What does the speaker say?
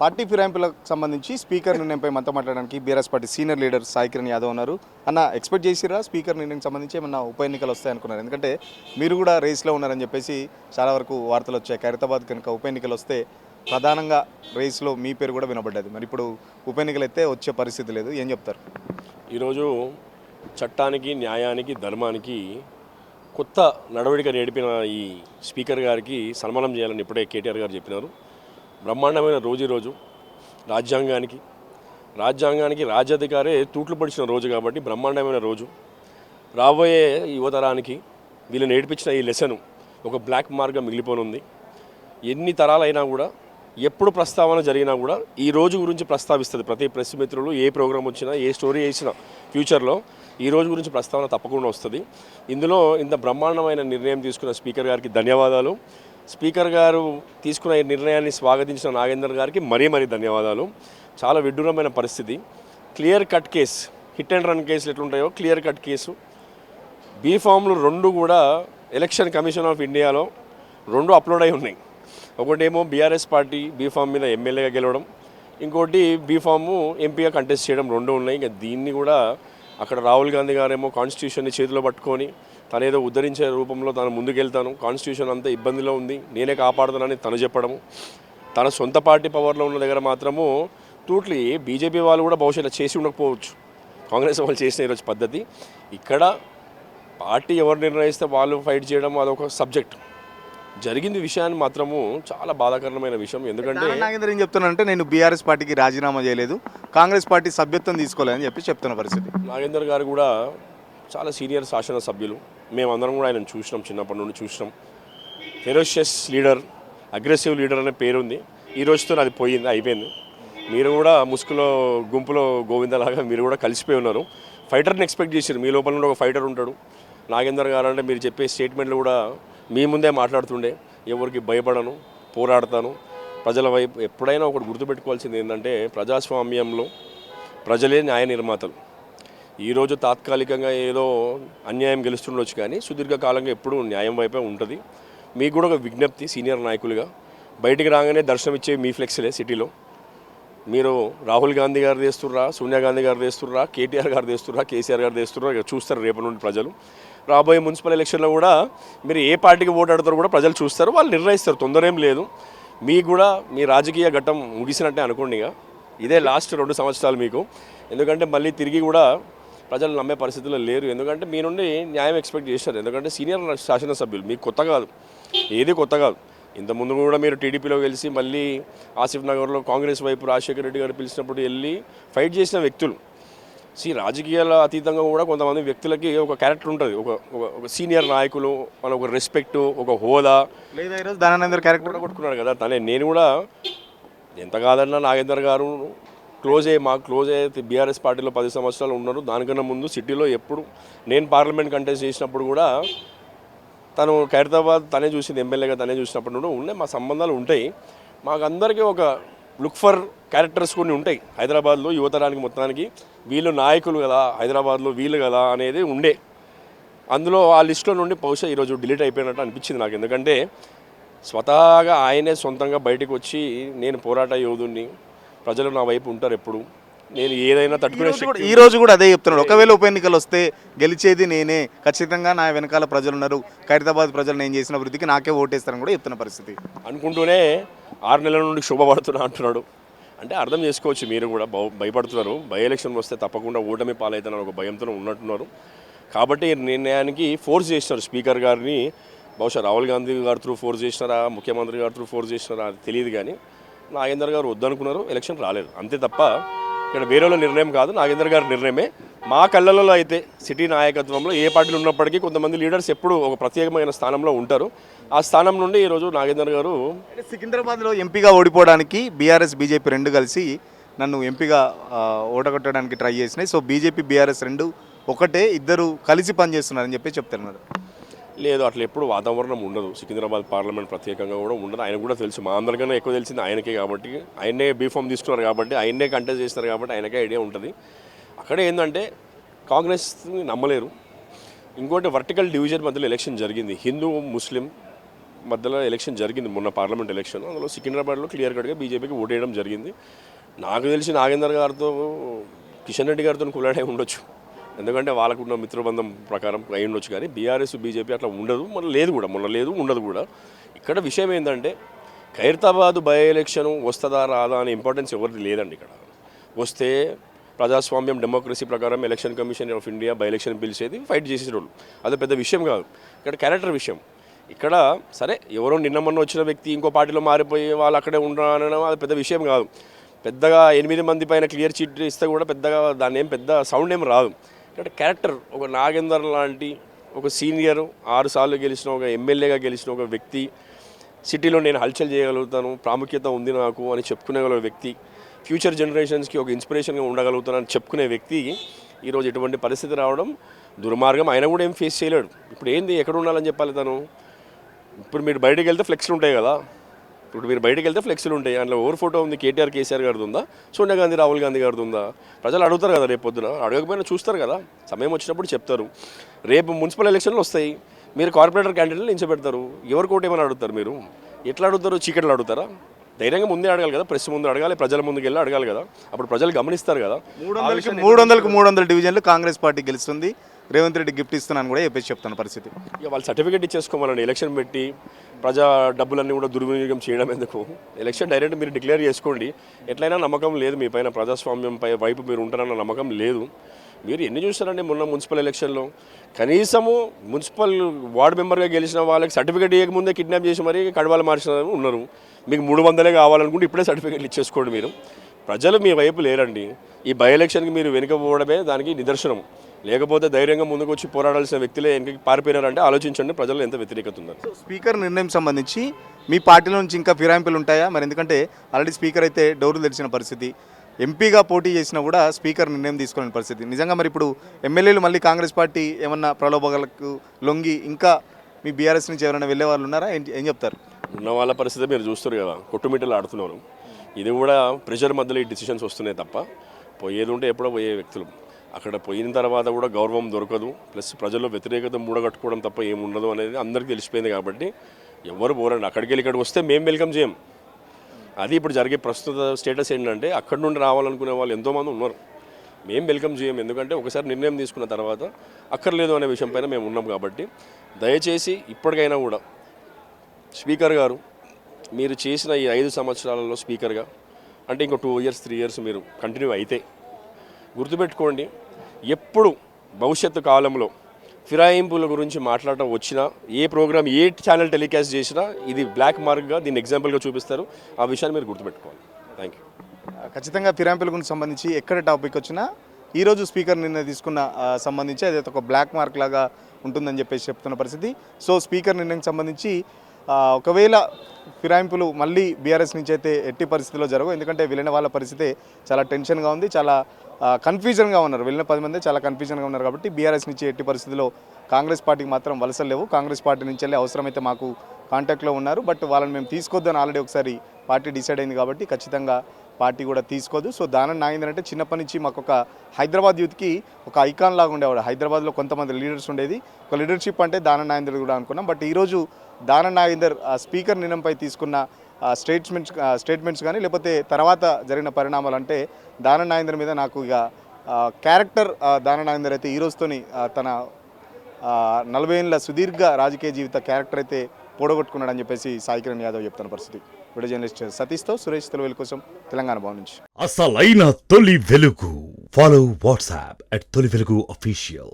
Party ఫిరాయింపులకు సంబంధించి speaker నిర్ణయంపై మనతో మాట్లాడడానికి BRS party senior leader Sai Kiran Yadav ఉన్నారు. అన్న ఎక్స్పెక్ట్ చేసిరా స్పీకర్ నిర్ణయం సంబంధించి ఏమన్నా ఉప ఎన్నికలు వస్తాయనుకున్నారు? ఎందుకంటే మీరు కూడా రేస్లో ఉన్నారని చెప్పేసి చాలా వరకు వార్తలు వచ్చాయి. ఖైరతాబాద్ కనుక ఉప ఎన్నికలు వస్తే ప్రధానంగా రేస్లో మీ పేరు కూడా వినబడ్డది. మరి ఇప్పుడు ఉప ఎన్నికలు అయితే వచ్చే పరిస్థితి లేదు, ఏం చెప్తారు? ఈరోజు చట్టానికి, న్యాయానికి, ధర్మానికి కొత్త నడవడిక నేర్పిన ఈ స్పీకర్ గారికి సన్మానం చేయాలని ఇప్పుడే కేటీఆర్ గారు చెప్పినారు. బ్రహ్మాండమైన రోజు ఈరోజు రాజ్యాంగానికి రాజ్యాధికారే తూట్లు పడిచిన రోజు కాబట్టి బ్రహ్మాండమైన రోజు. రాబోయే యువతరానికి వీళ్ళు నేర్పించిన ఈ లెసన్ ఒక బ్లాక్ మార్క్గా మిగిలిపోనుంది. ఎన్ని తరాలైనా కూడా, ఎప్పుడు ప్రస్తావన జరిగినా కూడా ఈ రోజు గురించి ప్రస్తావిస్తుంది ప్రతి ప్రెస్ మిత్రులు. ఏ ప్రోగ్రాం వచ్చినా, ఏ స్టోరీ వేసినా ఫ్యూచర్లో ఈ రోజు గురించి ప్రస్తావన తప్పకుండా వస్తుంది. ఇందులో ఇంత బ్రహ్మాండమైన నిర్ణయం తీసుకున్న స్పీకర్ గారికి ధన్యవాదాలు. స్పీకర్ గారు తీసుకున్న ఈ నిర్ణయాన్ని స్వాగతించిన నాగేందర్ గారికి మరీ ధన్యవాదాలు. చాలా విడ్డూరమైన పరిస్థితి. Clear cut case, hit and run కేసులు ఎట్లుంటాయో క్లియర్ కట్ కేసు. బీఫామ్లు రెండు కూడా ఎలక్షన్ కమిషన్ ఆఫ్ ఇండియాలో రెండు అప్లోడ్ అయి ఉన్నాయి. ఒకటేమో బీఆర్ఎస్ పార్టీ బీఫామ్ మీద ఎమ్మెల్యేగా గెలవడం, ఇంకోటి బీఫాము ఎంపీగా కంటెస్ట్ చేయడం, రెండు ఉన్నాయి. ఇంకా దీన్ని కూడా అక్కడ రాహుల్ గాంధీ గారేమో కాన్స్టిట్యూషన్ని చేతిలో పట్టుకొని తనేదో ఉద్ధరించే రూపంలో తను ముందుకెళ్తాను, కాన్స్టిట్యూషన్ అంతా ఇబ్బందిలో ఉంది, నేనే కాపాడుతానని తను చెప్పడము. తన సొంత పార్టీ పవర్లో ఉన్న దగ్గర మాత్రము టూట్లీ బీజేపీ వాళ్ళు కూడా భవిష్యత్తు చేసి ఉండకపోవచ్చు, కాంగ్రెస్ వాళ్ళు చేసిన ఈరోజు పద్ధతి. ఇక్కడ పార్టీ ఎవరు నిర్ణయిస్తే వాళ్ళు ఫైట్ చేయడం అదొక సబ్జెక్ట్. జరిగింది విషయాన్ని మాత్రము చాలా బాధాకరమైన విషయం. ఎందుకంటే నాగేందర్ ఏం చెప్తున్నానంటే, నేను బీఆర్ఎస్ పార్టీకి రాజీనామా చేయలేదు, కాంగ్రెస్ పార్టీ సభ్యత్వం తీసుకోలేదని చెప్పి చెప్తున్న పరిస్థితి. నాగేందర్ గారు కూడా చాలా సీనియర్ శాసనసభ్యులు. మేమందరం కూడా ఆయన చూసినాం, చిన్నప్పటి నుండి చూసినాం. ఫెరోషియస్ లీడర్, అగ్రెసివ్ లీడర్ అనే పేరుంది. ఈ రోజుతో అది పోయింది, అయిపోయింది. మీరు కూడా ముసుగులో గుంపులో గోవిందలాగా మీరు కూడా కలిసిపోయి ఉన్నారు. ఫైటర్ని ఎక్స్పెక్ట్ చేశారు. మీ లోపల నుండి ఒక ఫైటర్ ఉంటాడు. నాగేందర్ గారు అంటే మీరు చెప్పే స్టేట్మెంట్లు కూడా మీ ముందే మాట్లాడుతుండే, ఎవరికి భయపడను, పోరాడతాను, ప్రజల వైపు. ఎప్పుడైనా ఒకటి గుర్తుపెట్టుకోవాల్సింది ఏంటంటే, ప్రజాస్వామ్యంలో ప్రజలే న్యాయ నిర్మాతలు. ఈరోజు తాత్కాలికంగా ఏదో అన్యాయం గెలుస్తుండొచ్చు, కానీ సుదీర్ఘకాలంగా ఎప్పుడూ న్యాయం వైపే ఉంటుంది. మీకు కూడా ఒక విజ్ఞప్తి, సీనియర్ నాయకులుగా బయటికి రాగానే దర్శనం ఇచ్చే మీ ఫ్లెక్స్లే సిటీలో. మీరు రాహుల్ గాంధీ గారు చేస్తుర్రా, సోనియా గాంధీ గారు చేస్తుర్రా, కేటీఆర్ గారు చేస్తుర్రా, కేసీఆర్ గారు చేస్తుర్రా, ఇక చూస్తారు రేపటి నుండి ప్రజలు. రాబోయే మున్సిపల్ ఎలక్షన్లో కూడా మీరు ఏ పార్టీకి ఓటు ఆడతారో కూడా ప్రజలు చూస్తారు, వాళ్ళు నిర్ణయిస్తారు. తొందర ఏం లేదు. మీకు కూడా మీ రాజకీయ ఘట్టం ముగిసినట్టే అనుకోండి. ఇక ఇదే లాస్ట్ 2 సంవత్సరాలు మీకు. ఎందుకంటే మళ్ళీ తిరిగి కూడా ప్రజలు నమ్మే పరిస్థితుల్లో లేరు. ఎందుకంటే మీ నుండి న్యాయం ఎక్స్పెక్ట్ చేశారు. ఎందుకంటే సీనియర్ శాసనసభ్యులు, మీకు కొత్త కాదు, ఏది కొత్త కాదు. ఇంతకుముందు కూడా మీరు టీడీపీలో గెలిచి మళ్ళీ ఆసిఫ్ నగర్లో కాంగ్రెస్ వైపు రాజశేఖర రెడ్డి గారు పిలిచినప్పుడు వెళ్ళి ఫైట్ చేసిన వ్యక్తులు. రాజకీయాల అతీతంగా కూడా కొంతమంది వ్యక్తులకి ఒక క్యారెక్టర్ ఉంటుంది. ఒక సీనియర్ నాయకులు, మన ఒక రెస్పెక్టు, ఒక హోదా. లేదా ఈరోజు దానందర్ క్యారెక్టర్ కూడా కొట్టుకున్నాడు కదా తనే. నేను కూడా ఎంత కాదన్నా నాగేందర్ గారు మాకు క్లోజ్ అయ్యే బీఆర్ఎస్ పార్టీలో 10 సంవత్సరాలు ఉన్నారు. దానికన్నా ముందు సిటీలో ఎప్పుడు నేను పార్లమెంట్ కంటెస్ట్ చేసినప్పుడు కూడా తను ఖైరతాబాద్ తనే చూసింది, ఎమ్మెల్యేగా తనే చూసినప్పుడు కూడా ఉన్నాయి. మా సంబంధాలు ఉంటాయి. మాకందరికీ ఒక లుక్ ఫర్ క్యారెక్టర్స్ కొన్ని ఉంటాయి. హైదరాబాద్లో యువతరానికి మొత్తానికి వీళ్ళు నాయకులు కదా, హైదరాబాద్లో వీళ్ళు కదా అనేది ఉండే. అందులో ఆ లిస్టులో నుండి బహుశా ఈరోజు డిలీట్ అయిపోయినట్టు అనిపించింది నాకు. ఎందుకంటే స్వతహాగా ఆయనే సొంతంగా బయటకు వచ్చి, నేను పోరాట యోధుడిని, ప్రజలు నా వైపు ఉంటారు ఎప్పుడు, నేను ఏదైనా తట్టుకునే. ఈ రోజు కూడా అదే చెప్తున్నాడు. ఒకవేళ ఉప ఎన్నికలు వస్తే గెలిచేది నేనే, ఖచ్చితంగా నా వెనకాల ప్రజలు ఉన్నారు, ఖైరతాబాద్ ప్రజలు నేను చేసిన అభివృద్ధికి నాకే ఓటేస్తారని కూడా చెప్తున్న పరిస్థితి. అనుకుంటూనే 6 నెలల నుండి శుభపడుతున్నా అంటున్నాడు. అంటే అర్థం చేసుకోవచ్చు, మీరు కూడా భయపడుతున్నారు. బై ఎలక్షన్ వస్తే తప్పకుండా ఓటమి పాలవుతానని ఒక భయంతో ఉన్నట్టున్నారు. కాబట్టి నిర్ణయానికి ఫోర్స్ చేసినారు స్పీకర్ గారిని. బహుశా రాహుల్ గాంధీ గారు త్రూ ఫోర్స్ చేసినారా, ముఖ్యమంత్రి గారు త్రూ ఫోర్స్ చేసినారా అది తెలియదు. కానీ నాగేందర్ గారు వద్దనుకున్నారు, ఎలక్షన్ రాలేదు, అంతే తప్ప ఇక్కడ వేరే నిర్ణయం కాదు, నాగేందర్ గారి నిర్ణయమే. మా కళ్ళల్లో అయితే సిటీ నాయకత్వంలో ఏ పార్టీలు ఉన్నప్పటికీ కొంతమంది లీడర్స్ ఎప్పుడు ఒక ప్రత్యేకమైన స్థానంలో ఉంటారు. ఆ స్థానం నుండి ఈరోజు నాగేందర్ గారు సికింద్రాబాద్లో ఎంపీగా ఓడిపోవడానికి బీఆర్ఎస్ బీజేపీ రెండు కలిసి నన్ను ఎంపీగా ఓడగొట్టడానికి ట్రై చేసినాయి. సో బీజేపీ బీఆర్ఎస్ రెండు ఒకటే, ఇద్దరు కలిసి పనిచేస్తున్నారని చెప్పి చెప్తున్నారు. లేదు, అట్లా ఎప్పుడు వాతావరణం ఉండదు. సికింద్రాబాద్ పార్లమెంట్ ప్రత్యేకంగా కూడా ఉండదు. ఆయన కూడా తెలుసు, మా అందరికన్నా ఎక్కువ తెలిసింది ఆయనకే. కాబట్టి ఆయనే బీఫామ్ తీసుకున్నారు, కాబట్టి ఆయనే కంటెస్ట్ చేస్తారు, కాబట్టి ఆయనకే ఐడియా ఉంటుంది. అక్కడ ఏంటంటే కాంగ్రెస్ని నమ్మలేరు. ఇంకోటి వర్టికల్ డివిజన్ మధ్యలో ఎలక్షన్ జరిగింది. హిందూ ముస్లిం మధ్యలో ఎలక్షన్ జరిగింది, మొన్న పార్లమెంట్ ఎలక్షన్. అందులో సికింద్రాబాద్లో క్లియర్ కట్గా బీజేపీకి ఓటేయడం జరిగింది. నాకు తెలిసి నాగేందర్ గారితో కిషన్ రెడ్డి గారితో కులాడే ఉండొచ్చు, ఎందుకంటే వాళ్ళకున్న మిత్రబంధం ప్రకారం అయి ఉండొచ్చు. కానీ బీఆర్ఎస్ బీజేపీ అట్లా ఉండదు, మన లేదు కూడా, మొన్న లేదు, ఉండదు కూడా. ఇక్కడ విషయం ఏంటంటే ఖైరతాబాద్ బై ఎలక్షన్ వస్తుందా రాదా అనే ఇంపార్టెన్స్ ఎవరిది లేదండి. ఇక్కడ వస్తే ప్రజాస్వామ్యం డెమోక్రసీ ప్రకారం election commission of India by election పిలిచేది, ఫైట్ చేసేటోళ్ళు, అది పెద్ద విషయం కాదు. ఇక్కడ క్యారెక్టర్ విషయం. ఇక్కడ సరే ఎవరో నిన్న మొన్న వచ్చిన వ్యక్తి ఇంకో పార్టీలో మారిపోయి వాళ్ళు అక్కడే ఉండడం అది పెద్ద విషయం కాదు. పెద్దగా 8 మంది పైన క్లియర్ చీట్ ఇస్తే కూడా పెద్దగా దాన్ని ఏం పెద్ద సౌండ్ ఏం రాదు. ఇక్కడ క్యారెక్టర్ ఒక నాగేందర్ లాంటి ఒక సీనియర్ 6 సార్లు గెలిచిన ఒక ఎమ్మెల్యేగా గెలిచిన ఒక వ్యక్తి, సిటీలో నేను హల్చల్ చేయగలుగుతాను, ప్రాముఖ్యత ఉంది నాకు అని చెప్పుకునే వ్యక్తి, ఫ్యూచర్ జనరేషన్స్కి ఒక ఇన్స్పిరేషన్గా ఉండగలుగుతానని చెప్పుకునే వ్యక్తి ఈరోజు ఎటువంటి పరిస్థితి రావడం దుర్మార్గం. ఆయన కూడా ఏం ఫేస్ చేయలేడు. ఇప్పుడు ఏంది ఎక్కడ ఉండాలని చెప్పాలి తను? ఇప్పుడు మీరు బయటకు వెళ్తే ఫ్లెక్స్లు ఉంటాయి కదా, ఇప్పుడు మీరు బయటకు వెళ్తే ఫ్లెక్స్లు ఉంటాయి, అందులో ఓవర్ ఫోటో ఉంది, కేటీఆర్ కేసీఆర్ గారిది ఉందా, సోనియా గాంధీ రాహుల్ గాంధీ గారిది ఉందా? ప్రజలు అడుగుతారు కదా, రేపు పొద్దున అడగకపోయినా చూస్తారు కదా, సమయం వచ్చినప్పుడు చెప్తారు. రేపు మున్సిపల్ ఎలక్షన్లు వస్తాయి, మీరు కార్పొరేటర్ క్యాండిడేట్లు నిలిచిపెడతారు, ఎవరికి ఓటు ఏమైనా అడుగుతారు? మీరు ఎట్లా అడుగుతారు? చీకట్లు అడుగుతారా? ధైర్యంగా ముందే అడగాలి కదా, ప్రెస్ ముందు అడగాలి, ప్రజల ముందుకు వెళ్ళి అడగాలి కదా, అప్పుడు ప్రజలు గమనిస్తారు కదా. 300 డివిజన్లు కాంగ్రెస్ పార్టీ గెలుస్తుంది, రేవంత్ రెడ్డి గిఫ్ట్ ఇస్తున్నాను కూడా చెప్పేసి చెప్తాను పరిస్థితి. ఇక వాళ్ళు సర్టిఫికేట్ ఇచ్చేసుకోవాలండి, ఎలక్షన్ పెట్టి ప్రజా డబ్బులన్నీ కూడా దుర్వినియోగం చేయడం ఎందుకు? ఎలక్షన్ డైరెక్ట్ మీరు డిక్లేర్ చేసుకోండి. ఎట్లయినా నమ్మకం లేదు మీ పైన, ప్రజాస్వామ్యం వైపు మీరు ఉంటారన్న నమ్మకం లేదు. మీరు ఎన్ని చూస్తారండి? మొన్న మున్సిపల్ ఎలక్షన్లో కనీసము మున్సిపల్ వార్డు మెంబర్గా గెలిచిన వాళ్ళకి సర్టిఫికేట్ ఇవ్వకముందే కిడ్నాప్ చేసి మరీ కడవాలు మార్చిన ఉన్నారు. మీకు 300 కావాలనుకుంటే ఇప్పుడే సర్టిఫికేట్లు ఇచ్చేసుకోండి. మీరు ప్రజలు మీ వైపు లేరండి. ఈ బై ఎలక్షన్కి మీరు వెనుకపోవడమే దానికి నిదర్శనం. లేకపోతే ధైర్యంగా ముందుకు వచ్చి పోరాడాల్సిన వ్యక్తులే వెనక్కి పారిపోయినారంటే ఆలోచించండి ప్రజలు ఎంత వ్యతిరేకత ఉందని. స్పీకర్ నిర్ణయం సంబంధించి మీ పార్టీలో నుంచి ఇంకా ఫిరాయింపులు ఉంటాయా మరి? ఎందుకంటే ఆల్రెడీ స్పీకర్ అయితే డోర్లు తెరిచిన పరిస్థితి, ఎంపీగా పోటీ చేసినా కూడా స్పీకర్ నిర్ణయం తీసుకోలేని పరిస్థితి. నిజంగా మరి ఇప్పుడు ఎమ్మెల్యేలు మళ్ళీ కాంగ్రెస్ పార్టీ ఏమన్నా ప్రలోభాలకు లొంగి ఇంకా మీ బీఆర్ఎస్ నుంచి ఎవరైనా వెళ్ళే వాళ్ళు ఉన్నారా? ఏం చెప్తారు? ఉన్న వాళ్ళ పరిస్థితి మీరు చూస్తారు కదా, కొట్టుమిట్టలు ఆడుతున్నారు. ఇది కూడా ప్రెషర్ మధ్యలో ఈ డిసిషన్స్ వస్తున్నాయి తప్ప, పోయేది ఉంటే ఎప్పుడో పోయే వ్యక్తులు. అక్కడ పోయిన తర్వాత కూడా గౌరవం దొరకదు, ప్లస్ ప్రజల్లో వ్యతిరేకత మూడగట్టుకోవడం తప్ప ఏముండదు అనేది అందరికీ తెలిసిపోయింది. కాబట్టి ఎవరు పోరండి. అక్కడికి వెళ్ళి ఇక్కడికి వస్తే మేము వెల్కమ్ చేయం. అది ఇప్పుడు జరిగే ప్రస్తుత స్టేటస్ ఏంటంటే అక్కడి నుండి రావాలనుకునే వాళ్ళు ఎంతోమంది ఉన్నారు, మేము వెల్కమ్ చేయం. ఎందుకంటే ఒకసారి నిర్ణయం తీసుకున్న తర్వాత అక్కర్లేదు అనే విషయం పైన మేము ఉన్నాం. కాబట్టి దయచేసి ఇప్పటికైనా కూడా స్పీకర్ గారు, మీరు చేసిన ఈ 5 సంవత్సరాలలో స్పీకర్గా అంటే ఇంకో 2 years 3 years మీరు కంటిన్యూ అయితే గుర్తుపెట్టుకోండి, ఎప్పుడు భవిష్యత్తు కాలంలో ఫిరాయింపుల గురించి మాట్లాడటం వచ్చినా, ఏ ప్రోగ్రామ్ ఏ ఛానల్ టెలికాస్ట్ చేసినా ఇది బ్లాక్ మార్క్గా దీన్ని ఎగ్జాంపుల్గా చూపిస్తారు. ఆ విషయాన్ని మీరు గుర్తుపెట్టుకోవాలి. Thank you. ఖచ్చితంగా ఫిరాయింపుల గురించి సంబంధించి ఎక్కడ టాపిక్ వచ్చినా ఈరోజు స్పీకర్ నిర్ణయం తీసుకున్న సంబంధించి అది ఒక బ్లాక్ మార్క్ లాగా ఉంటుందని చెప్పేసి చెప్తున్న పరిస్థితి. సో స్పీకర్ నిర్ణయం సంబంధించి ఒకవేళ ఫిరాయింపులు మళ్ళీ బీఆర్ఎస్ నుంచి అయితే ఎట్టి పరిస్థితిలో జరగవు. ఎందుకంటే వెళ్ళిన వాళ్ళ పరిస్థితి చాలా టెన్షన్గా ఉంది, చాలా కన్ఫ్యూజన్గా ఉన్నారు. వెళ్ళిన 10 మంది చాలా కన్ఫ్యూజన్గా ఉన్నారు. కాబట్టి బీఆర్ఎస్ నుంచి ఎట్టి పరిస్థితిలో కాంగ్రెస్ పార్టీకి మాత్రం వలసలు లేవు. కాంగ్రెస్ పార్టీ నుంచి వెళ్ళి అవసరమైతే మాకు కాంటాక్ట్లో ఉన్నారు, బట్ వాళ్ళని మేము తీసుకోవద్దని ఆల్రెడీ ఒకసారి పార్టీ డిసైడ్ అయింది. కాబట్టి ఖచ్చితంగా పార్టీ కూడా తీసుకోదు. సో దానం నాగేందర్ అంటే చిన్నప్పటి నుంచి మాకు ఒక హైదరాబాద్ యూత్కి ఒక ఐకాన్ లాగా ఉండేవాడు. హైదరాబాద్లో కొంతమంది లీడర్స్ ఉండేది, ఒక లీడర్షిప్ అంటే దానం నాగేందర్ కూడా అనుకున్నాం. బట్ ఈరోజు దానం నాగేందర్ స్పీకర్ నిర్ణయంపై తీసుకున్న స్టేట్మెంట్స్ కానీ లేకపోతే తర్వాత జరిగిన పరిణామాలు అంటే దానం నాగేందర్ మీద నాకు ఇక క్యారెక్టర్ దానం నాగేందర్ అయితే ఈ రోజుతోని తన 40 ఏళ్ళ సుదీర్ఘ రాజకీయ జీవిత క్యారెక్టర్ అయితే పోడగొట్టుకున్నాడని చెప్పేసి సాయి కిరణ్ యాదవ్ చెప్తున్న పరిస్థితి. వీడియో జర్నలిస్ట్ సతీష్తో సురేష్ తెలుగు కోసం తెలంగాణ భవన్ నుంచి. అసలైన తొలి వెలుగు. ఫాలో వాట్సాప్ @తొలి వెలుగు official.